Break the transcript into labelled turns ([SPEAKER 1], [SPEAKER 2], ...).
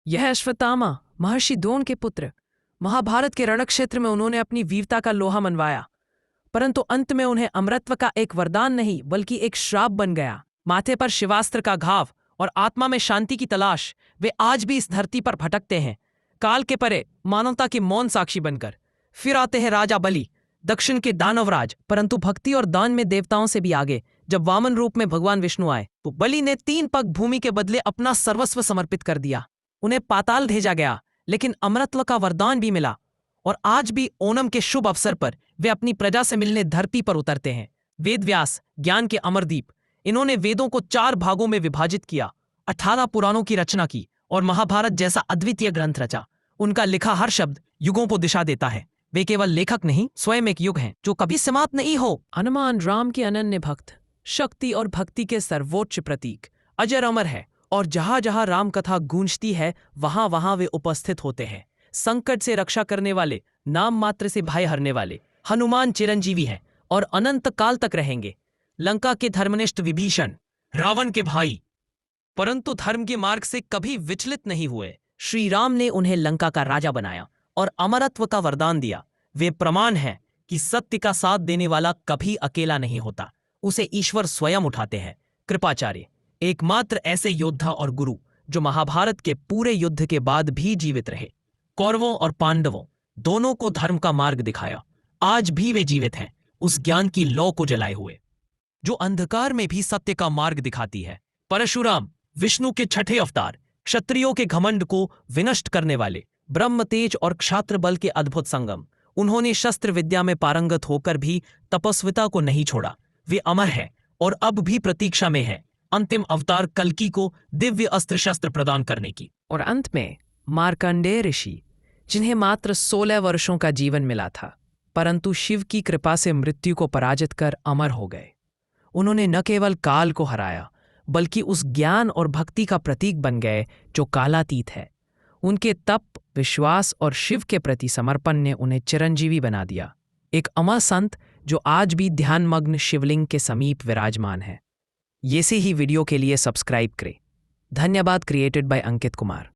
[SPEAKER 1] यह अश्वत्थामा महर्षि द्रोण के पुत्र। महाभारत के रणक्षेत्र में उन्होंने अपनी वीरता का लोहा मनवाया, परंतु अंत में उन्हें अमरत्व का एक वरदान नहीं बल्कि एक श्राप बन गया। माथे पर शिवास्त्र का घाव और आत्मा में शांति की तलाश, वे आज भी इस धरती पर भटकते हैं, काल के परे मानवता के मौन साक्षी बनकर। फिर आते हैं राजा बलि, दक्षिण के दानवराज, परंतु भक्ति और दान में देवताओं से भी आगे। जब वामन रूप में भगवान विष्णु आए तो बलि ने 3 पग भूमि के बदले अपना सर्वस्व समर्पित कर दिया। उन्हें पाताल भेजा गया, लेकिन अमरत्व का वरदान भी मिला, और आज भी ओणम के शुभ अवसर पर वे अपनी प्रजा से मिलने धरती पर उतरते हैं। वेद व्यास, ज्ञान के अमरदीप, इन्होंने वेदों को 4 भागों में विभाजित किया, 18 पुराणों की रचना की और महाभारत जैसा अद्वितीय ग्रंथ रचा। उनका लिखा हर शब्द युगों को दिशा देता है। वे केवल लेखक नहीं, स्वयं एक युग हैं जो कभी समाप्त नहीं हो। हनुमान राम के अनन्य भक्त, शक्ति और भक्ति के सर्वोच्च प्रतीक, अजर अमर है, और जहां जहां राम कथा गूंजती है वहां वहां वे उपस्थित होते हैं। संकट से रक्षा करने वाले, नाम मात्र से भय हरने वाले हनुमान चिरंजीवी हैं और अनंत काल तक रहेंगे। लंका के धर्मनिष्ठ विभीषण, रावण के भाई, परंतु धर्म के मार्ग से कभी विचलित नहीं हुए। श्री राम ने उन्हें लंका का राजा बनाया और अमरत्व का वरदान दिया। वे प्रमाण हैं कि सत्य का साथ देने वाला कभी अकेला नहीं होता, उसे ईश्वर स्वयं उठाते हैं। कृपाचार्य, एकमात्र ऐसे योद्धा और गुरु जो महाभारत के पूरे युद्ध के बाद भी जीवित रहे। कौरवों और पांडवों दोनों को धर्म का मार्ग दिखाया। आज भी वे जीवित हैं, उस ज्ञान की लौ को जलाए हुए जो अंधकार में भी सत्य का मार्ग दिखाती है। परशुराम, विष्णु के 6ठे अवतार, क्षत्रियों के घमंड को विनष्ट करने वाले, ब्रह्म तेज और क्षात्र बल के अद्भुत संगम। उन्होंने शस्त्र विद्या में पारंगत होकर भी तपस्विता को नहीं छोड़ा। वे अमर है और अब भी प्रतीक्षा में है अंतिम अवतार कल्कि को दिव्य अस्त्र शस्त्र प्रदान करने की। और अंत में मार्कंडेय ऋषि, जिन्हें मात्र 16 वर्षों का जीवन मिला था, परंतु शिव की कृपा से मृत्यु को पराजित कर अमर हो गए। उन्होंने न केवल काल को हराया बल्कि उस ज्ञान और भक्ति का प्रतीक बन गए जो कालातीत है। उनके तप, विश्वास और शिव के प्रति समर्पण ने उन्हें चिरंजीवी बना दिया, एक अमर संत जो आज भी ध्यानमग्न शिवलिंग के समीप विराजमान है। ये से ही वीडियो के लिए सब्सक्राइब करें। धन्यवाद। Created by Ankit Kumar.